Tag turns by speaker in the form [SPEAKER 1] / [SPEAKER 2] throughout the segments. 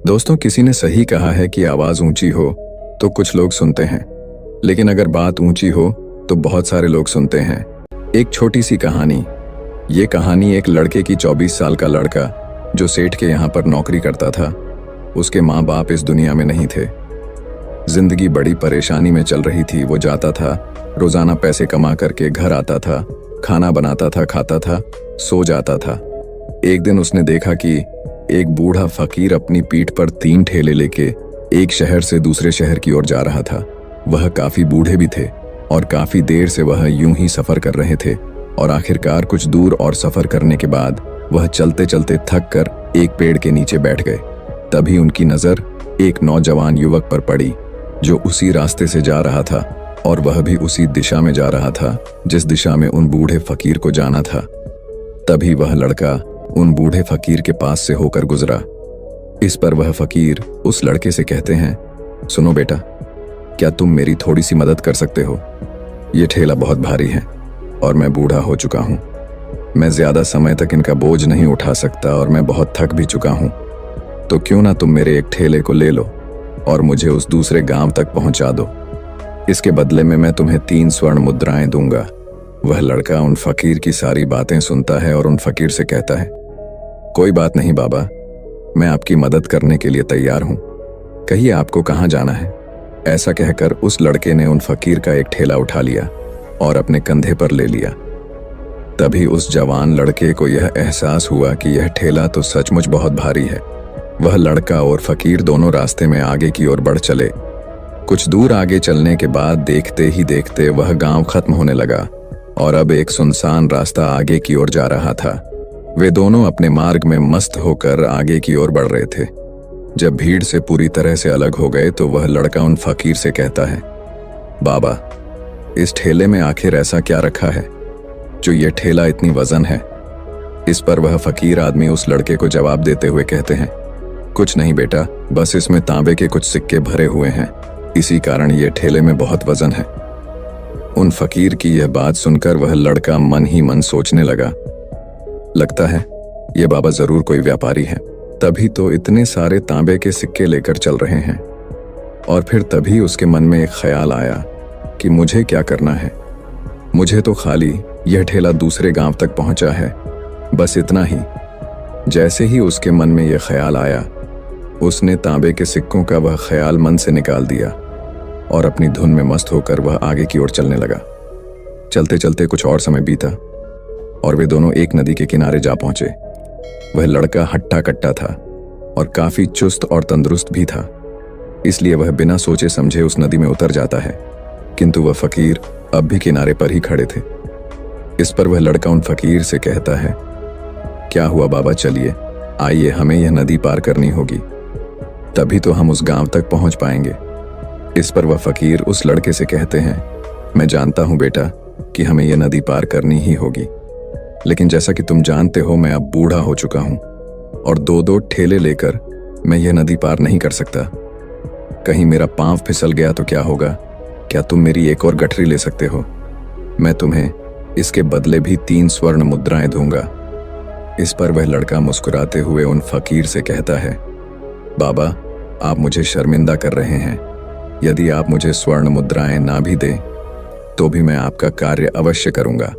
[SPEAKER 1] दोस्तों, किसी ने सही कहा है कि आवाज ऊंची हो तो कुछ लोग सुनते हैं, लेकिन अगर बात ऊंची हो तो बहुत सारे लोग सुनते हैं। एक छोटी सी कहानी। ये कहानी एक लड़के की 24 साल का लड़का जो सेठ के यहाँ पर नौकरी करता था। उसके माँ बाप इस दुनिया में नहीं थे। जिंदगी बड़ी परेशानी में चल रही थी। वो जाता था, रोजाना पैसे कमा करके घर आता था, खाना बनाता था, खाता था, सो जाता था। एक दिन उसने देखा कि एक बूढ़ा फकीर अपनी पीठ पर 3 ठेले लेके एक शहर से दूसरे शहर की ओर जा रहा था। वह काफी बूढ़े भी थे और काफी देर से वह यूं ही सफर कर रहे थे और आखिरकार कुछ दूर और सफर करने के बाद वह चलते चलते थक कर एक पेड़ के नीचे बैठ गए। तभी उनकी नजर एक नौजवान युवक पर पड़ी जो उसी रास्ते से जा रहा था और वह भी उसी दिशा में जा रहा था जिस दिशा में उन बूढ़े फकीर को जाना था। तभी वह लड़का उन बूढ़े फकीर के पास से होकर गुजरा। इस पर वह फकीर उस लड़के से कहते हैं, सुनो बेटा, क्या तुम मेरी थोड़ी सी मदद कर सकते हो? ये ठेला बहुत भारी है और मैं बूढ़ा हो चुका हूँ। मैं ज्यादा समय तक इनका बोझ नहीं उठा सकता और मैं बहुत थक भी चुका हूँ। तो क्यों ना तुम मेरे एक ठेले को ले लो और मुझे उस दूसरे गांव तक पहुंचा दो। इसके बदले में मैं तुम्हें 3 स्वर्ण मुद्राएं दूंगा। वह लड़का उन फकीर की सारी बातें सुनता है और उन फकीर से कहता है, कोई बात नहीं बाबा, मैं आपकी मदद करने के लिए तैयार हूं। कहिए आपको कहां जाना है? ऐसा कहकर उस लड़के ने उन फकीर का एक ठेला उठा लिया और अपने कंधे पर ले लिया। तभी उस जवान लड़के को यह एहसास हुआ कि यह ठेला तो सचमुच बहुत भारी है। वह लड़का और फकीर दोनों रास्ते में आगे की ओर बढ़ चले। कुछ दूर आगे चलने के बाद देखते ही देखते वह गांव खत्म होने लगा और अब एक सुनसान रास्ता आगे की ओर जा रहा था। वे दोनों अपने मार्ग में मस्त होकर आगे की ओर बढ़ रहे थे। जब भीड़ से पूरी तरह से अलग हो गए तो वह लड़का उन फकीर से कहता है, बाबा, इस ठेले में आखिर ऐसा क्या रखा है जो ये ठेला इतनी वजन है? इस पर वह फकीर आदमी उस लड़के को जवाब देते हुए कहते हैं, कुछ नहीं बेटा, बस इसमें तांबे के कुछ सिक्के भरे हुए हैं, इसी कारण ये ठेले में बहुत वजन है। उन फकीर की यह बात सुनकर वह लड़का मन ही मन सोचने लगा, लगता है ये बाबा जरूर कोई व्यापारी है, तभी तो इतने सारे तांबे के सिक्के लेकर चल रहे हैं। और फिर तभी उसके मन में एक ख्याल आया कि मुझे क्या करना है। मुझे तो खाली यह ठेला दूसरे गांव तक पहुंचा है, बस इतना ही। जैसे ही उसके मन में यह ख्याल आया, उसने तांबे के सिक्कों का वह ख्याल मन से निकाल दिया और अपनी धुन में मस्त होकर वह आगे की ओर चलने लगा। चलते चलते कुछ और समय बीता और वे दोनों एक नदी के किनारे जा पहुंचे। वह लड़का हट्टा कट्टा था और काफी चुस्त और तंदुरुस्त भी था, इसलिए वह बिना सोचे समझे उस नदी में उतर जाता है, किंतु वह फकीर अब भी किनारे पर ही खड़े थे। इस पर वह लड़का उन फकीर से कहता है, क्या हुआ बाबा, चलिए आइए, हमें यह नदी पार करनी होगी, तभी तो हम उस गांव तक पहुंच पाएंगे। इस पर वह फकीर उस लड़के से कहते हैं, मैं जानता हूं बेटा कि हमें यह नदी पार करनी ही होगी, लेकिन जैसा कि तुम जानते हो मैं अब बूढ़ा हो चुका हूं और 2-2 ठेले लेकर मैं यह नदी पार नहीं कर सकता। कहीं मेरा पांव फिसल गया तो क्या होगा? क्या तुम मेरी एक और गठरी ले सकते हो? मैं तुम्हें इसके बदले भी 3 स्वर्ण मुद्राएं दूंगा। इस पर वह लड़का मुस्कुराते हुए उन फकीर से कहता है, बाबा, आप मुझे शर्मिंदा कर रहे हैं। यदि आप मुझे स्वर्ण मुद्राएं ना भी दें तो भी मैं आपका कार्य अवश्य करूंगा।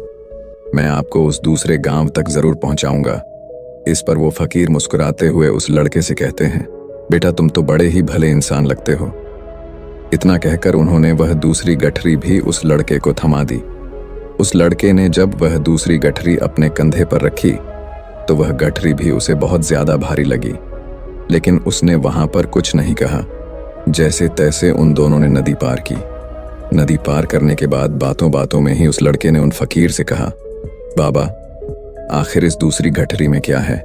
[SPEAKER 1] मैं आपको उस दूसरे गांव तक जरूर पहुंचाऊंगा। इस पर वो फकीर मुस्कुराते हुए उस लड़के से कहते हैं, बेटा, तुम तो बड़े ही भले इंसान लगते हो। इतना कहकर उन्होंने वह दूसरी गठरी भी उस लड़के को थमा दी। उस लड़के ने जब वह दूसरी गठरी अपने कंधे पर रखी तो वह गठरी भी उसे बहुत ज्यादा भारी लगी, लेकिन उसने वहां पर कुछ नहीं कहा। जैसे तैसे उन दोनों ने नदी पार की। नदी पार करने के बाद बातों बातों में ही उस लड़के ने उन फकीर से कहा, बाबा, आखिर इस दूसरी गठरी में क्या है?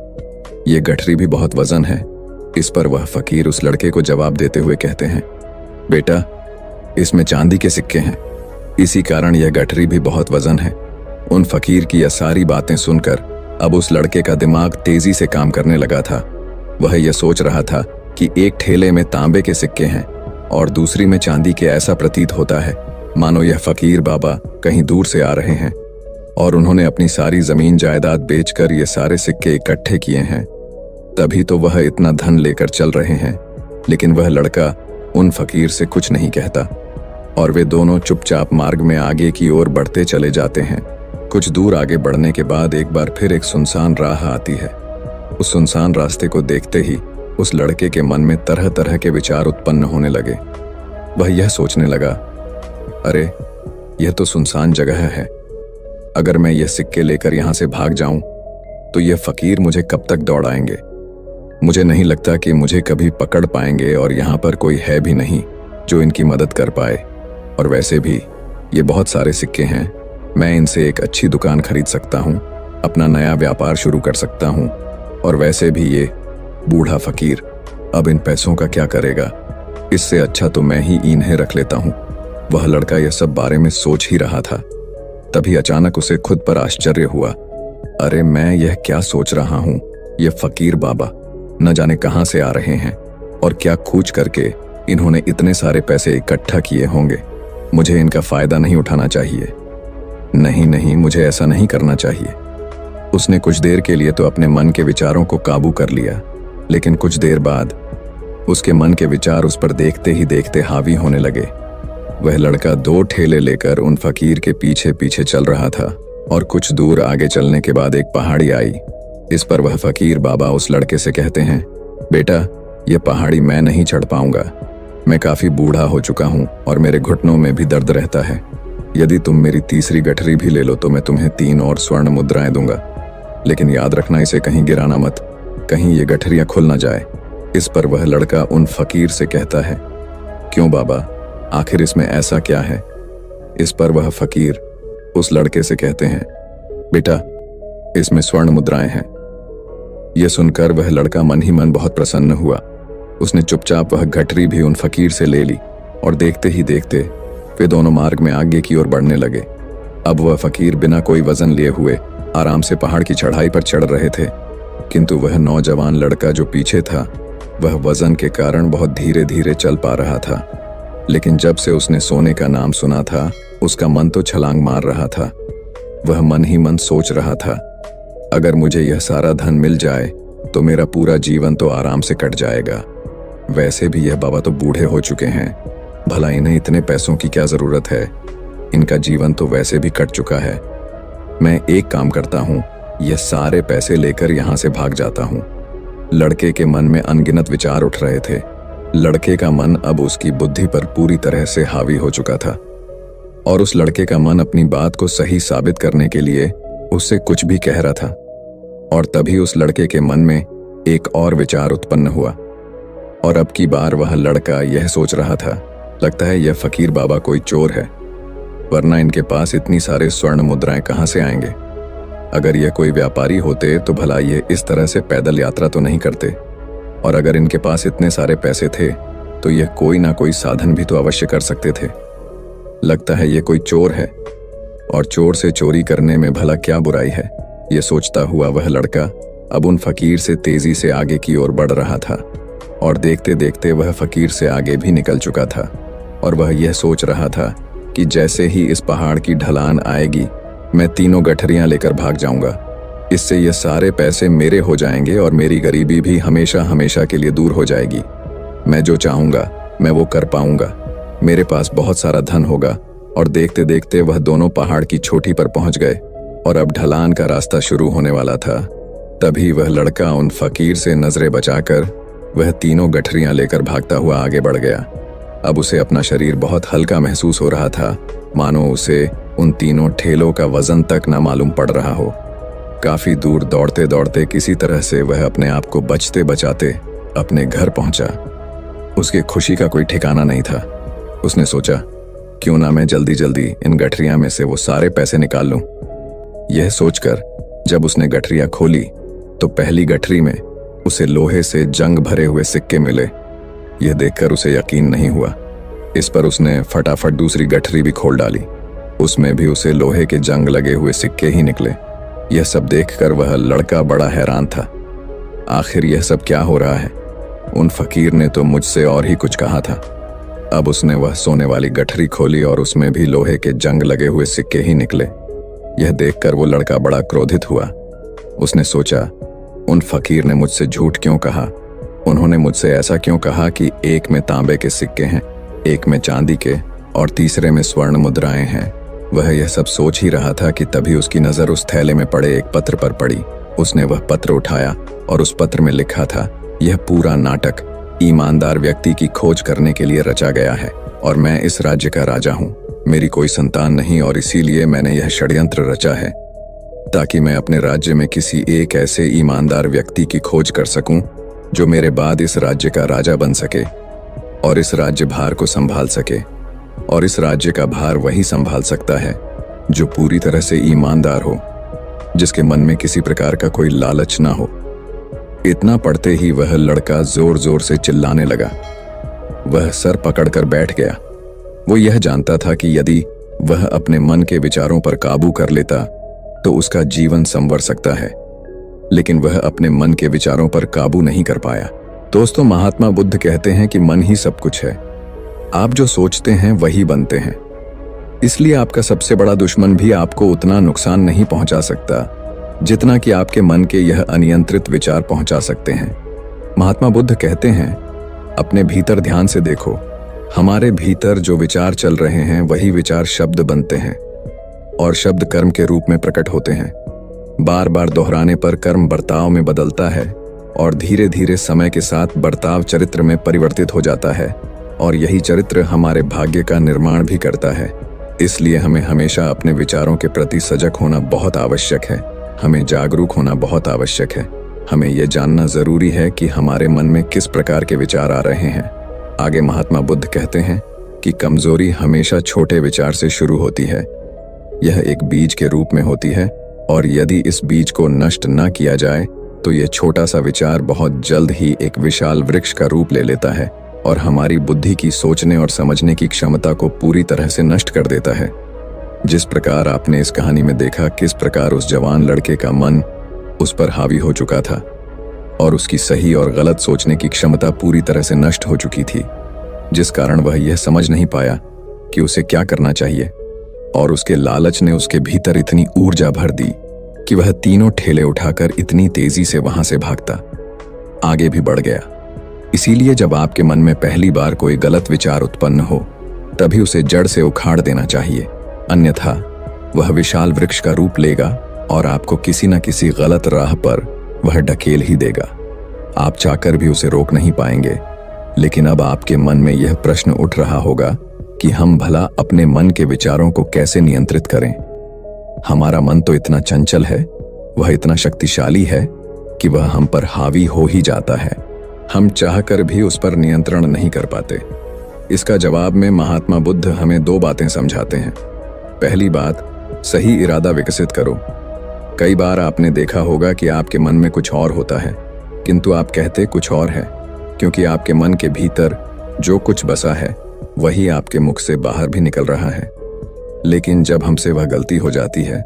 [SPEAKER 1] ये गठरी भी बहुत वजन है। इस पर वह फकीर उस लड़के को जवाब देते हुए कहते हैं, बेटा, इसमें चांदी के सिक्के हैं, इसी कारण यह गठरी भी बहुत वजन है। उन फकीर की यह सारी बातें सुनकर अब उस लड़के का दिमाग तेजी से काम करने लगा था। वह यह सोच रहा था कि एक ठेले में तांबे के सिक्के हैं और दूसरी में चांदी के। ऐसा प्रतीत होता है मानो यह फकीर बाबा कहीं दूर से आ रहे हैं और उन्होंने अपनी सारी जमीन जायदाद बेचकर ये सारे सिक्के इकट्ठे किए हैं। तभी तो वह इतना धन लेकर चल रहे हैं, लेकिन वह लड़का उन फकीर से कुछ नहीं कहता और वे दोनों चुपचाप मार्ग में आगे की ओर बढ़ते चले जाते हैं। कुछ दूर आगे बढ़ने के बाद एक बार फिर एक सुनसान राह आती है। उस सुनसान रास्ते को देखते ही उस लड़के के मन में तरह तरह के विचार उत्पन्न होने लगे। वह यह सोचने लगा, अरे यह तो सुनसान जगह है, अगर मैं यह सिक्के लेकर यहाँ से भाग जाऊं तो यह फकीर मुझे कब तक दौड़ाएंगे। मुझे नहीं लगता कि मुझे कभी पकड़ पाएंगे और यहाँ पर कोई है भी नहीं जो इनकी मदद कर पाए। और वैसे भी ये बहुत सारे सिक्के हैं, मैं इनसे एक अच्छी दुकान खरीद सकता हूँ, अपना नया व्यापार शुरू कर सकता हूँ। और वैसे भी ये बूढ़ा फकीर अब इन पैसों का क्या करेगा, इससे अच्छा तो मैं ही इन्हें रख लेता हूँ। वह लड़का यह सब बारे में सोच ही रहा था, तभी अचानक उसे खुद पर आश्चर्य हुआ। अरे मैं यह क्या सोच रहा हूँ, ये फकीर बाबा न जाने कहाँ से आ रहे हैं और क्या खूच करके इन्होंने इतने सारे पैसे इकट्ठा किए होंगे। मुझे इनका फायदा नहीं उठाना चाहिए। नहीं नहीं, मुझे ऐसा नहीं करना चाहिए। उसने कुछ देर के लिए तो अपने मन के विचारों को काबू कर लिया, लेकिन कुछ देर बाद उसके मन के विचार उस पर देखते ही देखते हावी होने लगे। वह लड़का 2 ठेले लेकर उन फकीर के पीछे पीछे चल रहा था और कुछ दूर आगे चलने के बाद एक पहाड़ी आई। इस पर वह फकीर बाबा उस लड़के से कहते हैं, बेटा यह पहाड़ी मैं नहीं चढ़ पाऊंगा, मैं काफी बूढ़ा हो चुका हूं और मेरे घुटनों में भी दर्द रहता है। यदि तुम मेरी तीसरी गठरी भी ले लो तो मैं तुम्हें 3 और स्वर्ण मुद्राएं दूंगा, लेकिन याद रखना इसे कहीं गिराना मत, कहीं ये गठरियां खुल ना जाए। इस पर वह लड़का उन फकीर से कहता है, क्यों बाबा, आखिर इसमें ऐसा क्या है। इस पर वह फकीर उस लड़के से कहते हैं, बेटा इसमें स्वर्ण मुद्राएं हैं। यह सुनकर वह लड़का मन ही मन बहुत प्रसन्न हुआ। उसने चुपचाप वह गठरी भी उन फकीर से ले ली और देखते ही देखते वे दोनों मार्ग में आगे की ओर बढ़ने लगे। अब वह फकीर बिना कोई वजन लिए हुए आराम से पहाड़ की चढ़ाई पर चढ़ रहे थे, किंतु वह नौजवान लड़का जो पीछे था वह वजन के कारण बहुत धीरे धीरे चल पा रहा था। लेकिन जब से उसने सोने का नाम सुना था उसका मन तो छलांग मार रहा था। वह मन ही मन सोच रहा था, अगर मुझे यह सारा धन मिल जाए तो मेरा पूरा जीवन तो आराम से कट जाएगा। वैसे भी यह बाबा तो बूढ़े हो चुके हैं, भला इन्हें इतने पैसों की क्या जरूरत है, इनका जीवन तो वैसे भी कट चुका है। मैं एक काम करता हूँ, यह सारे पैसे लेकर यहाँ से भाग जाता हूँ। लड़के के मन में अनगिनत विचार उठ रहे थे। लड़के का मन अब उसकी बुद्धि पर पूरी तरह से हावी हो चुका था और उस लड़के का मन अपनी बात को सही साबित करने के लिए उससे कुछ भी कह रहा था। और तभी उस लड़के के मन में एक और विचार उत्पन्न हुआ और अब की बार वह लड़का यह सोच रहा था, लगता है यह फकीर बाबा कोई चोर है, वरना इनके पास इतनी सारे स्वर्ण मुद्राएं कहां से आएंगे। अगर यह कोई व्यापारी होते तो भला ये इस तरह से पैदल यात्रा तो नहीं करते, और अगर इनके पास इतने सारे पैसे थे तो यह कोई ना कोई साधन भी तो अवश्य कर सकते थे। लगता है ये कोई चोर है और चोर से चोरी करने में भला क्या बुराई है। ये सोचता हुआ वह लड़का अब उन फकीर से तेजी से आगे की ओर बढ़ रहा था और देखते देखते वह फकीर से आगे भी निकल चुका था। और वह यह सोच रहा था कि जैसे ही इस पहाड़ की ढलान आएगी मैं 3 गठरियां लेकर भाग जाऊंगा। इससे ये सारे पैसे मेरे हो जाएंगे और मेरी गरीबी भी हमेशा हमेशा के लिए दूर हो जाएगी। मैं जो चाहूंगा मैं वो कर पाऊंगा, मेरे पास बहुत सारा धन होगा। और देखते देखते वह दोनों पहाड़ की चोटी पर पहुंच गए और अब ढलान का रास्ता शुरू होने वाला था। तभी वह लड़का उन फकीर से नजरें बचाकर वह 3 गठरियां लेकर भागता हुआ आगे बढ़ गया। अब उसे अपना शरीर बहुत हल्का महसूस हो रहा था, मानो उसे उन 3 ठेलों का वजन तक न मालूम पड़ रहा हो। काफी दूर दौड़ते दौड़ते किसी तरह से वह अपने आप को बचते बचाते अपने घर पहुंचा। उसकी खुशी का कोई ठिकाना नहीं था। उसने सोचा, क्यों ना मैं जल्दी जल्दी इन गठरियां में से वो सारे पैसे निकाल लूं। यह सोचकर जब उसने गठरियां खोली तो पहली गठरी में उसे लोहे से जंग भरे हुए सिक्के मिले। यह देखकर उसे यकीन नहीं हुआ। इस पर उसने फटाफट दूसरी गठरी भी खोल डाली, उसमें भी उसे लोहे के जंग लगे हुए सिक्के ही निकले। यह सब देखकर वह लड़का बड़ा हैरान था। आखिर यह सब क्या हो रहा है? उन फकीर ने तो मुझसे और ही कुछ कहा था। अब उसने वह सोने वाली गठरी खोली और उसमें भी लोहे के जंग लगे हुए सिक्के ही निकले। यह देखकर वो लड़का बड़ा क्रोधित हुआ। उसने सोचा, उन फकीर ने मुझसे झूठ क्यों कहा? उन्होंने मुझसे ऐसा क्यों कहा कि एक में तांबे के सिक्के हैं, एक में चांदी के और तीसरे में स्वर्ण मुद्राएं हैं? वह यह सब सोच ही रहा था कि तभी उसकी नजर उस थैले में पड़े एक पत्र पर पड़ी। उसने वह पत्र उठाया और उस पत्र में लिखा था, यह पूरा नाटक ईमानदार व्यक्ति की खोज करने के लिए रचा गया है और मैं इस राज्य का राजा हूँ। मेरी कोई संतान नहीं और इसीलिए मैंने यह षड्यंत्र रचा है ताकि मैं अपने राज्य में किसी एक ऐसे ईमानदार व्यक्ति की खोज कर सकूं जो मेरे बाद इस राज्य का राजा बन सके और इस राज्य भार को संभाल सके। और इस राज्य का भार वही संभाल सकता है जो पूरी तरह से ईमानदार हो, जिसके मन में किसी प्रकार का कोई लालच ना हो। इतना पढ़ते ही वह लड़का जोर जोर से चिल्लाने लगा। वह सर पकड़कर बैठ गया। वो यह जानता था कि यदि वह अपने मन के विचारों पर काबू कर लेता तो उसका जीवन संवर सकता है, लेकिन वह अपने मन के विचारों पर काबू नहीं कर पाया। दोस्तों, महात्मा बुद्ध कहते हैं कि मन ही सब कुछ है। आप जो सोचते हैं वही बनते हैं। इसलिए आपका सबसे बड़ा दुश्मन भी आपको उतना नुकसान नहीं पहुंचा सकता जितना कि आपके मन के यह अनियंत्रित विचार पहुंचा सकते हैं। महात्मा बुद्ध कहते हैं, अपने भीतर ध्यान से देखो। हमारे भीतर जो विचार चल रहे हैं वही विचार शब्द बनते हैं और शब्द कर्म के रूप में प्रकट होते हैं। बार बार दोहराने पर कर्म बर्ताव में बदलता है और धीरे धीरे समय के साथ बर्ताव चरित्र में परिवर्तित हो जाता है और यही चरित्र हमारे भाग्य का निर्माण भी करता है। इसलिए हमें हमेशा अपने विचारों के प्रति सजग होना बहुत आवश्यक है। हमें जागरूक होना बहुत आवश्यक है। हमें यह जानना जरूरी है कि हमारे मन में किस प्रकार के विचार आ रहे हैं। आगे महात्मा बुद्ध कहते हैं कि कमजोरी हमेशा छोटे विचार से शुरू होती है। यह एक बीज के रूप में होती है और यदि इस बीज को नष्ट न किया जाए तो यह छोटा सा विचार बहुत जल्द ही एक विशाल वृक्ष का रूप ले लेता है और हमारी बुद्धि की सोचने और समझने की क्षमता को पूरी तरह से नष्ट कर देता है। जिस प्रकार आपने इस कहानी में देखा किस प्रकार उस जवान लड़के का मन उस पर हावी हो चुका था और उसकी सही और गलत सोचने की क्षमता पूरी तरह से नष्ट हो चुकी थी, जिस कारण वह यह समझ नहीं पाया कि उसे क्या करना चाहिए और उसके लालच ने उसके भीतर इतनी ऊर्जा भर दी कि वह तीनों ठेले उठाकर इतनी तेजी से वहां से भागता आगे भी बढ़ गया। इसीलिए जब आपके मन में पहली बार कोई गलत विचार उत्पन्न हो तभी उसे जड़ से उखाड़ देना चाहिए, अन्यथा वह विशाल वृक्ष का रूप लेगा और आपको किसी न किसी गलत राह पर वह ढकेल ही देगा। आप चाहकर भी उसे रोक नहीं पाएंगे। लेकिन अब आपके मन में यह प्रश्न उठ रहा होगा कि हम भला अपने मन के विचारों को कैसे नियंत्रित करें। हमारा मन तो इतना चंचल है, वह इतना शक्तिशाली है कि वह हम पर हावी हो ही जाता है। हम चाहकर भी उस पर नियंत्रण नहीं कर पाते। इसका जवाब में महात्मा बुद्ध हमें दो बातें समझाते हैं। पहली बात, सही इरादा विकसित करो। कई बार आपने देखा होगा कि आपके मन में कुछ और होता है किंतु आप कहते कुछ और है, क्योंकि आपके मन के भीतर जो कुछ बसा है वही आपके मुख से बाहर भी निकल रहा है। लेकिन जब हमसे वह गलती हो जाती है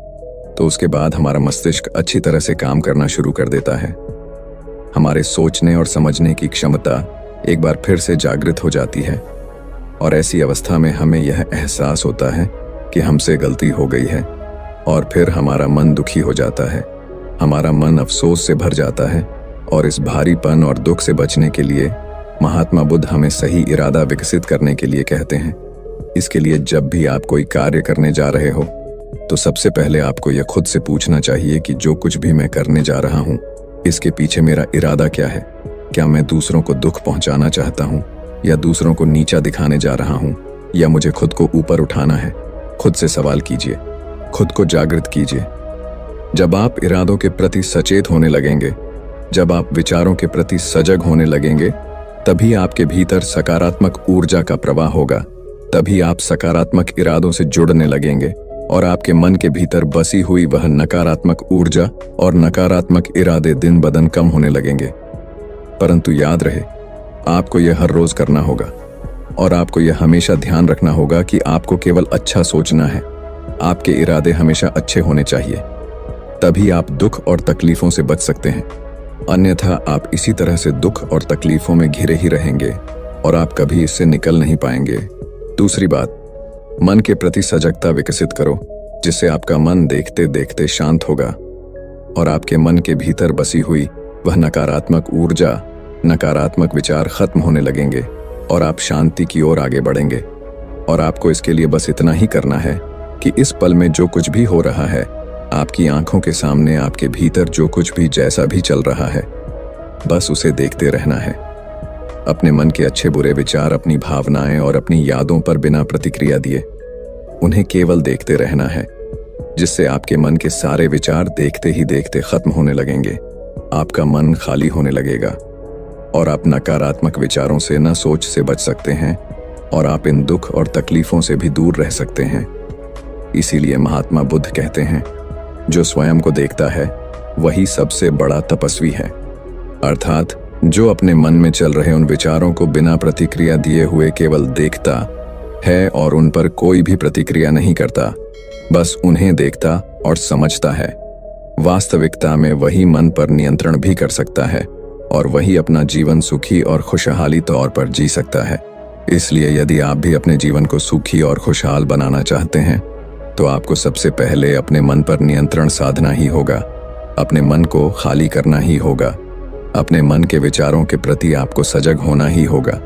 [SPEAKER 1] तो उसके बाद हमारा मस्तिष्क अच्छी तरह से काम करना शुरू कर देता है। हमारे सोचने और समझने की क्षमता एक बार फिर से जागृत हो जाती है और ऐसी अवस्था में हमें यह एहसास होता है कि हमसे गलती हो गई है और फिर हमारा मन दुखी हो जाता है। हमारा मन अफसोस से भर जाता है और इस भारीपन और दुख से बचने के लिए महात्मा बुद्ध हमें सही इरादा विकसित करने के लिए कहते हैं। इसके लिए जब भी आप कोई कार्य करने जा रहे हो तो सबसे पहले आपको यह खुद से पूछना चाहिए कि जो कुछ भी मैं करने जा रहा हूँ इसके पीछे मेरा इरादा क्या है। क्या मैं दूसरों को दुख पहुंचाना चाहता हूँ या दूसरों को नीचा दिखाने जा रहा हूँ या मुझे खुद को ऊपर उठाना है। खुद से सवाल कीजिए, खुद को जागृत कीजिए। जब आप इरादों के प्रति सचेत होने लगेंगे, जब आप विचारों के प्रति सजग होने लगेंगे, तभी आपके भीतर सकारात्मक ऊर्जा का प्रवाह होगा। तभी आप सकारात्मक इरादों से जुड़ने लगेंगे और आपके मन के भीतर बसी हुई वह नकारात्मक ऊर्जा और नकारात्मक इरादे दिन ब दिन कम होने लगेंगे। परंतु याद रहे, आपको यह हर रोज करना होगा और आपको यह हमेशा ध्यान रखना होगा कि आपको केवल अच्छा सोचना है। आपके इरादे हमेशा अच्छे होने चाहिए, तभी आप दुख और तकलीफों से बच सकते हैं। अन्यथा आप इसी तरह से दुख और तकलीफों में घिरे ही रहेंगे और आप कभी इससे निकल नहीं पाएंगे। दूसरी बात, मन के प्रति सजगता विकसित करो, जिससे आपका मन देखते देखते शांत होगा और आपके मन के भीतर बसी हुई वह नकारात्मक ऊर्जा, नकारात्मक विचार खत्म होने लगेंगे और आप शांति की ओर आगे बढ़ेंगे। और आपको इसके लिए बस इतना ही करना है कि इस पल में जो कुछ भी हो रहा है, आपकी आंखों के सामने, आपके भीतर जो कुछ भी जैसा भी चल रहा है, बस उसे देखते रहना है। अपने मन के अच्छे बुरे विचार, अपनी भावनाएं और अपनी यादों पर बिना प्रतिक्रिया दिए उन्हें केवल देखते रहना है, जिससे आपके मन के सारे विचार देखते ही देखते खत्म होने लगेंगे। आपका मन खाली होने लगेगा और आप नकारात्मक विचारों से, न सोच से बच सकते हैं और आप इन दुख और तकलीफों से भी दूर रह सकते हैं। इसीलिए महात्मा बुद्ध कहते हैं, जो स्वयं को देखता है वही सबसे बड़ा तपस्वी है। अर्थात जो अपने मन में चल रहे उन विचारों को बिना प्रतिक्रिया दिए हुए केवल देखता है और उन पर कोई भी प्रतिक्रिया नहीं करता, बस उन्हें देखता और समझता है। वास्तविकता में वही मन पर नियंत्रण भी कर सकता है और वही अपना जीवन सुखी और खुशहाली तौर पर जी सकता है। इसलिए यदि आप भी अपने जीवन को सुखी और खुशहाल बनाना चाहते हैं, तो आपको सबसे पहले अपने मन पर नियंत्रण साधना ही होगा। अपने मन को खाली करना ही होगा। अपने मन के विचारों के प्रति आपको सजग होना ही होगा।